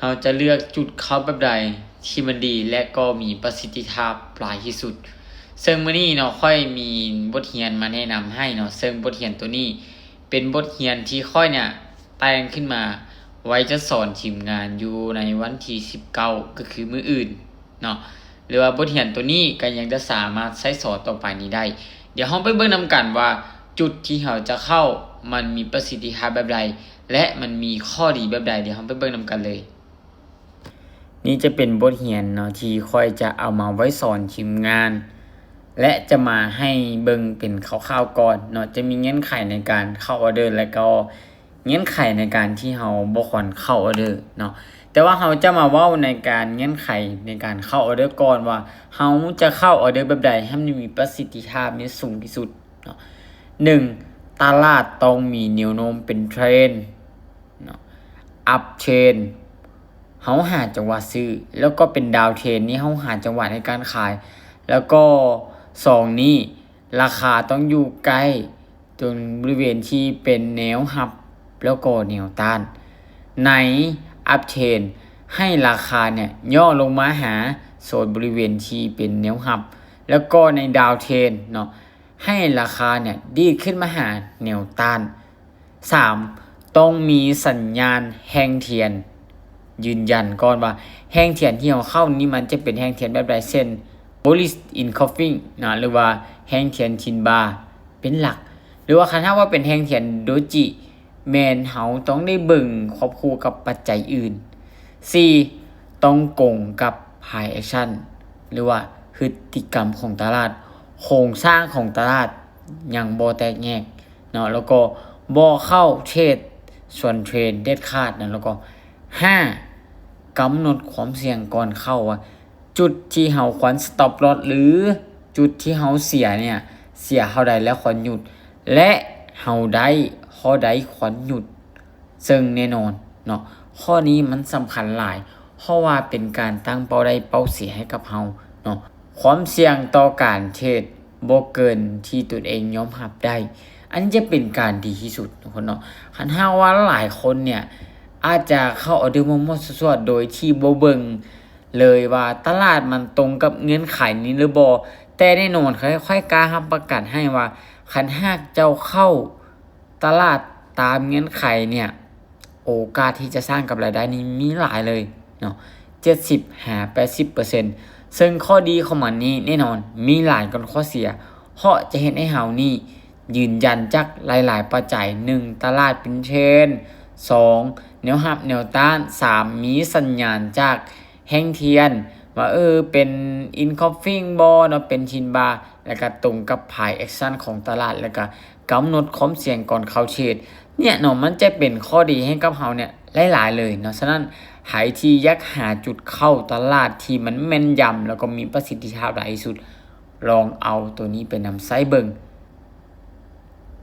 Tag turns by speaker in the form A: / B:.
A: เราจะเลือกจุดเข้าแบบใดที่มันดีและก็มีประสิทธิภาพหลายที่สุดซึ่งมื้อนี้เนาะค่อยมีบทเรียนมาแนะนำให้เนาะซึ่งบทเรียนตัวนี้เป็นบทเรียนที่ค่อยเนี่ยแต่งขึ้นมาไว้จะสอนทีมงานอยู่ในวันที่19ก็คือมื้ออื่นเนาะหรือว่าบทเรียนตัวนี้ก็ยังจะสามารถใช้สอนต่อไปนี้ได้เดี๋ยวเราไปเบิ่งนํกันว่าจุดที่เราจะเข้ามันมีประสิทธิภาพแบบใดและมันมีข้อดีแบบใดเดี๋ยวเราไปเบิ่งนํกันเลยนี่จะเป็นบทเรียนเนาะที่ค่อยจะเอามาไว้สอนทีมงานและจะมาให้เบิ่งเป็นคร่าวๆก่อนเนาะจะมีเงื่อนไขในการเข้าออเดอร์และก็เงื่อนไขในการที่เราบ่ควรเข้าออเดอร์เนาะแต่ว่าเราจะมาเว้าในการเงื่อนไขในการเข้าออเดอร์ก่อนว่าเราจะเข้าออเดอร์แบบใดให้มันมีประสิทธิภาพนี้สูงที่สุดเนาะ1ตลาดต้องมีแนวโน้มเป็นเทรนด์เนาะอัพเทรนด์เฮาหาจังหวะซื้อแล้วก็เป็นดาวเทรนด์นี่เฮาหาจังหวะในการขายแล้วก็2นี้ราคาต้องอยู่ใกล้ตรงบริเวณที่เป็นแนวรับแล้วก็แนวต้านในอัพเทรนด์ให้ราคาเนี่ยย่อลงมาหาโซนบริเวณที่เป็นแนวรับแล้วก็ในดาวเทรนด์เนาะให้ราคาเนี่ยดีขึ้นมาหาแนวต้าน3ต้องมีสัญญาณแห่งเทียนยืนยันก่อนว่าแห่งเทียนที่เราเข้านี่มันจะเป็นแห่งเทียนแบบใดเช่น bullish engulfing นะหรือว่าแห่งเทียนชินบาเป็นหลักหรือว่าคันถ้าว่าเป็นแห่งเทียนโดจิแม่นเฮาต้องได้เบิ่งควบคู่กับปัจจัยอื่น4ต้องกงกับ high action หรือว่าพฤติกรรมของตลาดโครงสร้างของตลาดยังบ่แตกแยกเนาะแล้วก็บ่เข้าเทรดส่วนเทรดเด็ดขาดนะแล้วก็5กำหนดความเสี่ยงก่อนเข้าว่าจุดที่เฮาควร stop loss หรือจุดที่เฮาเสียเนี่ยเสียเท่าใดแล้วควรหยุดและเฮาได้ข้อใดควรหยุดซึ่งแน่นอนเนาะข้อนี้มันสำคัญหลายเพราะว่าเป็นการตั้งเป้าได้เป้าเสียให้กับเฮาเนาะความเสี่ยงต่อการเทรดบ่เกินที่ตนเองยอมรับได้อันนี้จะเป็นการดีที่สุดทุกคนเนาะคันหากว่าหลายคนเนี่ยอาจจะเข้าออเดอร์มั่วๆซั่วๆโดยที่บ่เบิ่งเลยว่าตลาดมันตรงกับเงื่อนไขนี้หรือบ่แต่แน่นอนค่อยๆกล้ารับประกันให้ว่าคันหากเจ้าเข้าตลาดตามเงื่อนไขเนี่ยโอกาสที่จะสร้างกำไรได้นี่มีหลายเลยเนาะ70-80%ซึ่งข้อดีของมันนี่แน่นอนมีหลายกว่าข้อเสียเพราะจะเห็นให้เฮานี่ยืนยันจากหลายๆปัจจัย1ตลาดเป็นเทรนด์2แนวรับแนวต้าน3มีสัญญาณจากแห่งเทียนว่าเป็น engulfing บ่เนาะเป็นชินบาแล้วก็ตรงกับ price action ของตลาดแล้วก็กำหนดความเสี่ยงก่อนเข้าเทรดเนี่ยเนาะมันจะเป็นข้อดีให้กับเฮาเนี่ยหลายๆเลยเนาะฉะนั้นใครที่อยากหาจุดเข้าตลาดที่มันแม่นยำแล้วก็มีประสิทธิภาพหลายที่สุดลองเอาตัวนี้ไปนำใช้เบิ่ง